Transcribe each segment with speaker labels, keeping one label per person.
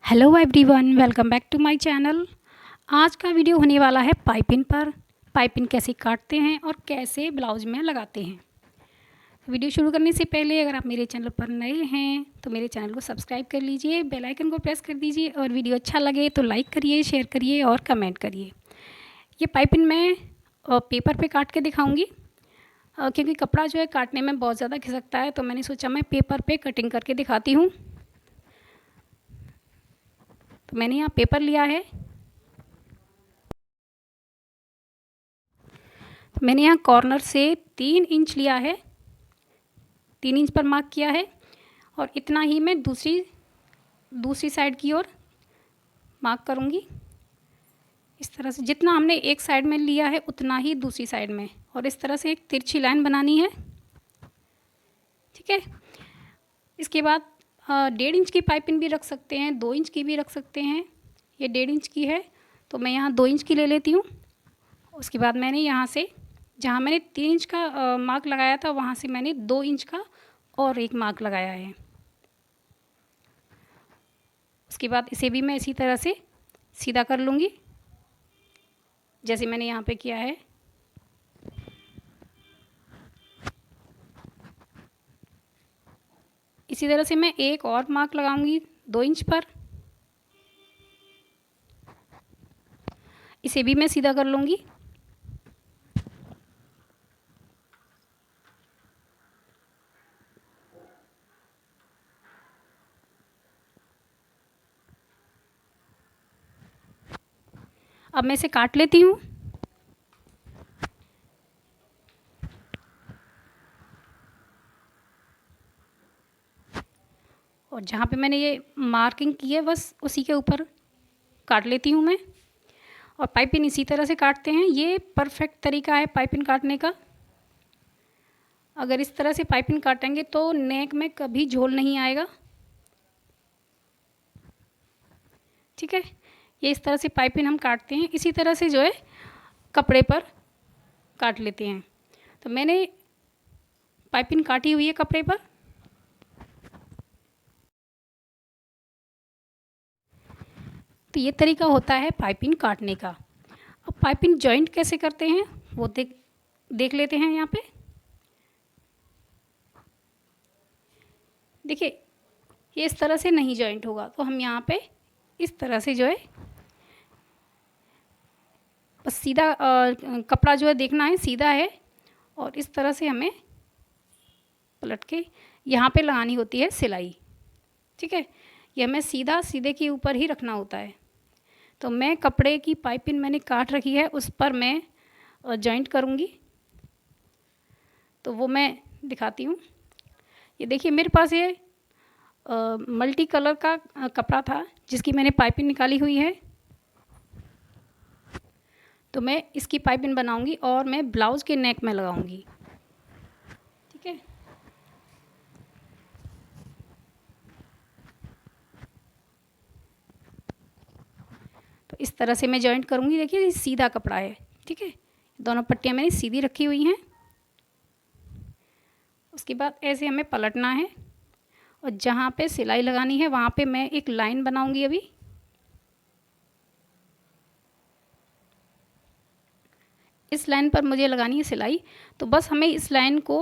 Speaker 1: Hello everyone, welcome back to my channel. आज का video होने वाला है पाइपिंग पर। पाइपिंग कैसे काटते हैं और कैसे ब्लाउज में लगाते हैं। वीडियो शुरू करने से पहले अगर आप मेरे चैनल पर नए हैं तो मेरे चैनल को सब्सक्राइब कर लीजिए, बेल आइकन को प्रेस कर दीजिए और वीडियो अच्छा लगे तो लाइक करिए, शेयर करिए और कमेंट करिए। ये पाइपिंग मैं पेपर पर काट के दिखाऊँगी क्योंकि कपड़ा जो है काटने में बहुत ज़्यादा खिसकता है, तो मैंने सोचा मैं पेपर पर कटिंग करके दिखाती हूँ। तो मैंने यहाँ पेपर लिया है। मैंने यहाँ कॉर्नर से 3 इंच लिया है, 3 इंच पर मार्क किया है और इतना ही मैं दूसरी साइड की ओर मार्क करूँगी। इस तरह से जितना हमने एक साइड में लिया है उतना ही दूसरी साइड में, और इस तरह से एक तिरछी लाइन बनानी है। ठीक है। इसके बाद 1.5 इंच की पाइपिंग भी रख सकते हैं, 2 इंच की भी रख सकते हैं। ये 1.5 इंच की है तो मैं यहाँ 2 इंच की ले लेती हूँ। उसके बाद मैंने यहाँ से जहाँ मैंने 3 इंच का मार्क लगाया था वहाँ से मैंने 2 इंच का और एक मार्क लगाया है। उसके बाद इसे भी मैं इसी तरह से सीधा कर लूँगी जैसे मैंने यहाँ पे किया है। इसी तरह से मैं एक और मार्क लगाऊंगी 2 इंच पर, इसे भी मैं सीधा कर लूँगी। अब मैं इसे काट लेती हूँ। और जहाँ पे मैंने ये मार्किंग की है बस उसी के ऊपर काट लेती हूँ मैं। और पाइपिंग इसी तरह से काटते हैं, ये परफेक्ट तरीका है पाइपिंग काटने का। अगर इस तरह से पाइपिंग काटेंगे तो नेक में कभी झोल नहीं आएगा। ठीक है। ये इस तरह से पाइपिंग हम काटते हैं, इसी तरह से जो है कपड़े पर काट लेते हैं। तो मैंने पाइपिंग काटी हुई है कपड़े पर। तो ये तरीका होता है पाइपिंग काटने का। अब पाइपिंग जॉइंट कैसे करते हैं वो देख लेते हैं। यहाँ पे देखिए, ये इस तरह से नहीं जॉइंट होगा तो हम यहाँ पे इस तरह से जो है बस सीधा कपड़ा जो है देखना है सीधा है, और इस तरह से हमें पलट के यहाँ पे लगानी होती है सिलाई। ठीक है। ये हमें सीधे के ऊपर ही रखना होता है। तो मैं कपड़े की पाइपिंग मैंने काट रखी है उस पर मैं जॉइंट करूँगी, तो वो मैं दिखाती हूँ। ये देखिए मेरे पास ये मल्टी कलर का कपड़ा था जिसकी मैंने पाइपिंग निकाली हुई है। तो मैं इसकी पाइपिंग बनाऊंगी और मैं ब्लाउज़ के नेक में लगाऊंगी। ठीक है। तो इस तरह से मैं जॉइंट करूंगी। देखिए ये सीधा कपड़ा है। ठीक है। दोनों पट्टियां मैंने सीधी रखी हुई हैं। उसके बाद ऐसे हमें पलटना है और जहाँ पे सिलाई लगानी है वहाँ पे मैं एक लाइन बनाऊंगी। अभी इस लाइन पर मुझे लगानी है सिलाई, तो बस हमें इस लाइन को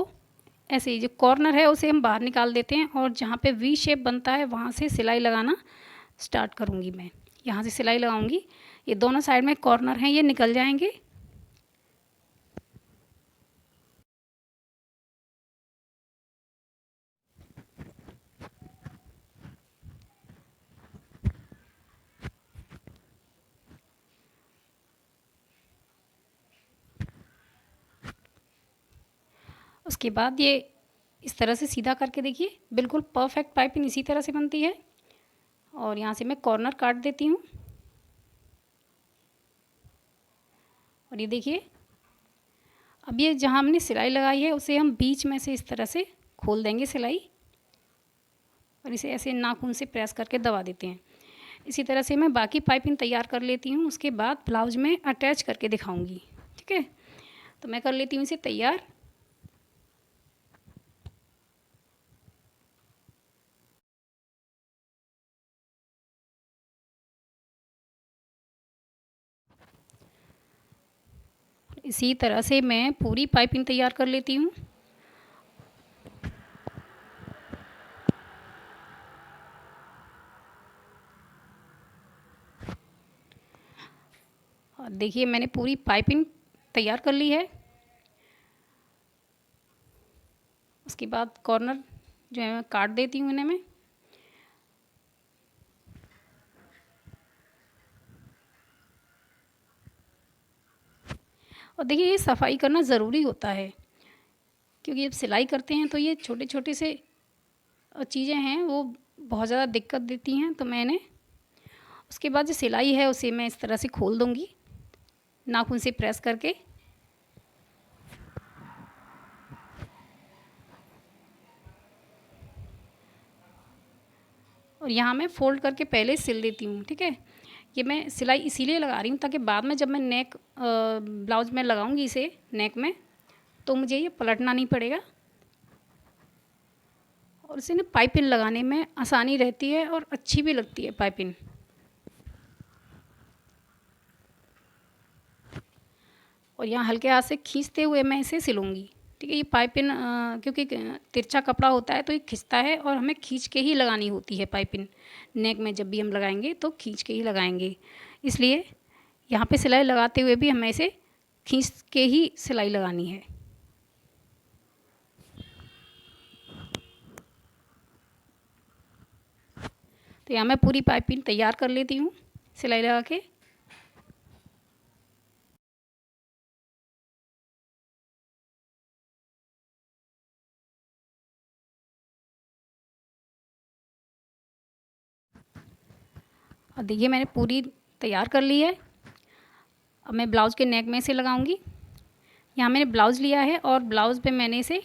Speaker 1: ऐसे ही जो कॉर्नर है उसे हम बाहर निकाल देते हैं और जहाँ पे वी शेप बनता है वहाँ से सिलाई लगाना स्टार्ट करूँगी। मैं यहाँ से सिलाई लगाऊंगी। ये दोनों साइड में कॉर्नर हैं, ये निकल जाएंगे। उसके बाद ये इस तरह से सीधा करके देखिए बिल्कुल परफेक्ट पाइपिंग इसी तरह से बनती है। और यहाँ से मैं कॉर्नर काट देती हूँ। और ये देखिए अब ये जहाँ हमने सिलाई लगाई है उसे हम बीच में से इस तरह से खोल देंगे सिलाई, और इसे ऐसे नाखून से प्रेस करके दबा देते हैं। इसी तरह से मैं बाकी पाइपिंग तैयार कर लेती हूँ, उसके बाद ब्लाउज में अटैच करके दिखाऊंगी। ठीक है। तो मैं कर लेती हूँ इसे तैयार। इसी तरह से मैं पूरी पाइपिंग तैयार कर लेती हूँ। और देखिए मैंने पूरी पाइपिंग तैयार कर ली है। उसके बाद कॉर्नर जो है मैं काट देती हूँ इन्हें मैं। और देखिए ये सफाई करना ज़रूरी होता है, क्योंकि जब सिलाई करते हैं तो ये छोटे छोटे से चीज़ें हैं वो बहुत ज़्यादा दिक्कत देती हैं। तो मैंने उसके बाद जो सिलाई है उसे मैं इस तरह से खोल दूँगी नाखून से प्रेस करके। और यहाँ मैं फ़ोल्ड करके पहले सिल देती हूँ, ठीक है। ये मैं सिलाई इसीलिए लगा रही हूँ ताकि बाद में जब मैं नेक ब्लाउज़ में लगाऊंगी इसे नेक में, तो मुझे ये पलटना नहीं पड़ेगा और इसे ना पाइपिंग लगाने में आसानी रहती है और अच्छी भी लगती है पाइपिंग। और यहाँ हल्के हाथ से खींचते हुए मैं इसे सिलूँगी, ठीक है। ये पाइपिंग क्योंकि तिरछा कपड़ा होता है तो ये खिंचता है और हमें खींच के ही लगानी होती है पाइपिंग। नेक में जब भी हम लगाएंगे तो खींच के ही लगाएंगे, इसलिए यहाँ पे सिलाई लगाते हुए भी हमें इसे खींच के ही सिलाई लगानी है। तो यहाँ मैं पूरी पाइपिंग तैयार कर लेती हूँ सिलाई लगा के। और देखिए मैंने पूरी तैयार कर ली है। अब मैं ब्लाउज़ के नेक में इसे लगाऊंगी। यहाँ मैंने ब्लाउज़ लिया है और ब्लाउज़ पे मैंने इसे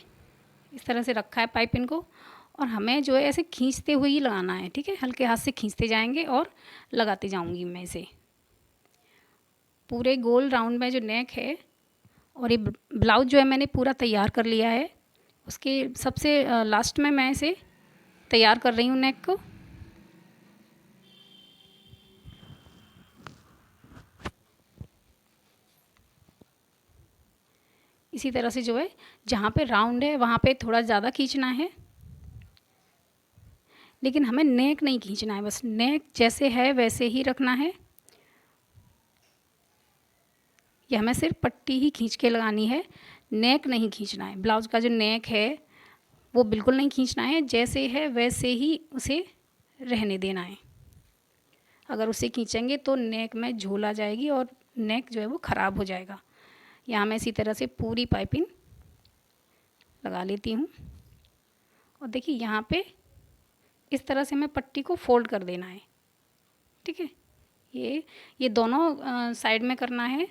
Speaker 1: इस तरह से रखा है पाइपिंग को, और हमें जो है ऐसे खींचते हुए ही लगाना है, ठीक है। हल्के हाथ से खींचते जाएंगे और लगाते जाऊंगी मैं इसे पूरे गोल राउंड में जो नेक है। और ये ब्लाउज़ जो है मैंने पूरा तैयार कर लिया है। उसके सबसे लास्ट में मैं इसे तैयार कर रही हूँ नेक को। इसी तरह से जो है जहाँ पे राउंड है वहाँ पे थोड़ा ज़्यादा खींचना है, लेकिन हमें नेक नहीं खींचना है, बस नेक जैसे है वैसे ही रखना है। ये हमें सिर्फ पट्टी ही खींच के लगानी है, नेक नहीं खींचना है। ब्लाउज़ का जो नेक है वो बिल्कुल नहीं खींचना है, जैसे है वैसे ही उसे रहने देना है। अगर उसे खींचेंगे तो नेक में झोल आ जाएगी और नेक जो है वो ख़राब हो जाएगा। यहाँ मैं इसी तरह से पूरी पाइपिंग लगा लेती हूँ। और देखिए यहाँ पे इस तरह से हमें पट्टी को फोल्ड कर देना है, ठीक है। ये दोनों साइड में करना है,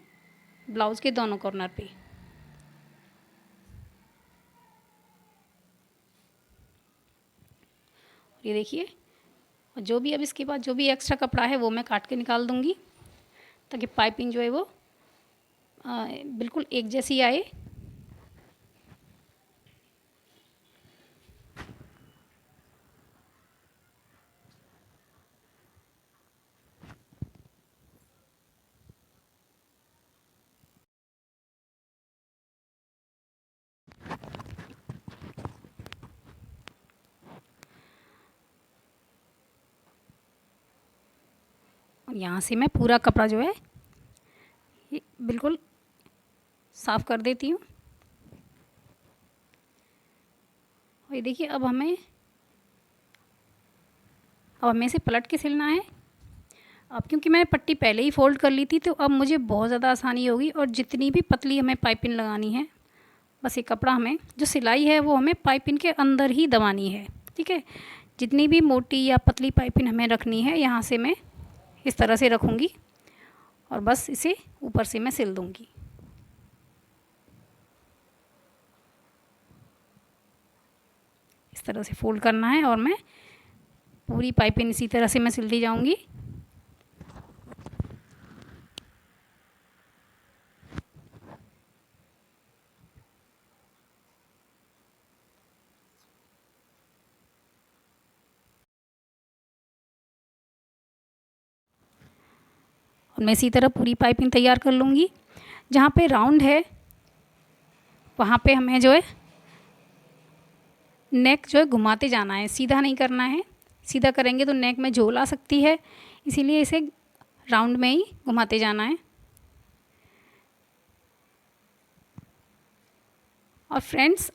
Speaker 1: ब्लाउज़ के दोनों कॉर्नर पे। ये देखिए, जो भी अब इसके बाद जो भी एक्स्ट्रा कपड़ा है वो मैं काट के निकाल दूँगी, ताकि पाइपिंग जो है वो बिल्कुल एक जैसी आए। और यहाँ से मैं पूरा कपड़ा जो है ये बिल्कुल साफ़ कर देती हूँ। और ये देखिए अब हमें इसे पलट के सिलना है। अब क्योंकि मैंने पट्टी पहले ही फ़ोल्ड कर ली थी तो अब मुझे बहुत ज़्यादा आसानी होगी। और जितनी भी पतली हमें पाइपिंग लगानी है, बस ये कपड़ा हमें जो सिलाई है वो हमें पाइपिंग के अंदर ही दबानी है, ठीक है। जितनी भी मोटी या पतली पाइपिंग हमें रखनी है यहाँ से मैं इस तरह से रखूँगी और बस इसे ऊपर से मैं सिल दूँगी। इस तरह से फ़ोल्ड करना है और मैं पूरी पाइपिंग इसी तरह से मैं सिलती जाऊँगी। और मैं इसी तरह पूरी पाइपिंग तैयार कर लूँगी। जहाँ पे राउंड है वहाँ पे हमें जो है नेक जो है घुमाते जाना है, सीधा नहीं करना है। सीधा करेंगे तो नेक में झोल आ सकती है, इसीलिए इसे राउंड में ही घुमाते जाना है। और फ्रेंड्स,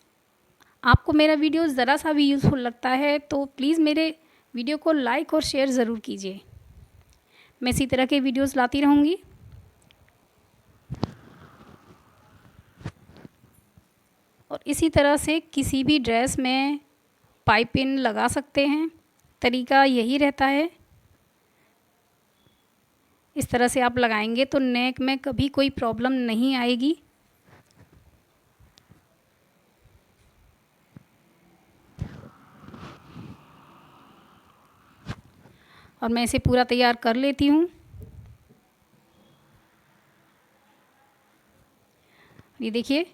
Speaker 1: आपको मेरा वीडियो ज़रा सा भी यूज़फुल लगता है तो प्लीज़ मेरे वीडियो को लाइक और शेयर ज़रूर कीजिए। मैं इसी तरह के वीडियोस लाती रहूँगी। और इसी तरह से किसी भी ड्रेस में पाइपिंग लगा सकते हैं, तरीका यही रहता है। इस तरह से आप लगाएंगे तो नेक में कभी कोई प्रॉब्लम नहीं आएगी। और मैं इसे पूरा तैयार कर लेती हूँ। ये देखिए,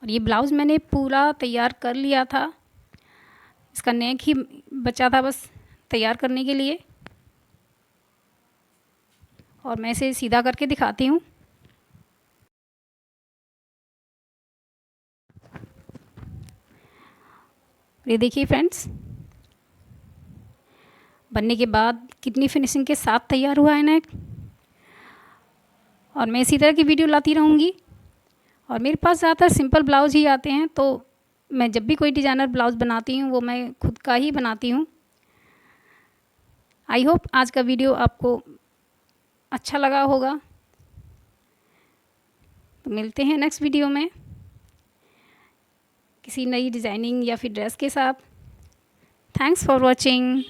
Speaker 1: और ये ब्लाउज़ मैंने पूरा तैयार कर लिया था। इसका नेक ही बचा था बस तैयार करने के लिए। और मैं इसे सीधा करके दिखाती हूँ। ये देखिए फ्रेंड्स, बनने के बाद कितनी फिनिशिंग के साथ तैयार हुआ है नेक। और मैं इसी तरह की वीडियो लाती रहूँगी। और मेरे पास ज़्यादातर सिंपल ब्लाउज़ ही आते हैं, तो मैं जब भी कोई डिज़ाइनर ब्लाउज़ बनाती हूँ वो मैं खुद का ही बनाती हूँ। आई होप आज का वीडियो आपको अच्छा लगा होगा। तो मिलते हैं नेक्स्ट वीडियो में किसी नई डिज़ाइनिंग या फिर ड्रेस के साथ। Thanks for watching.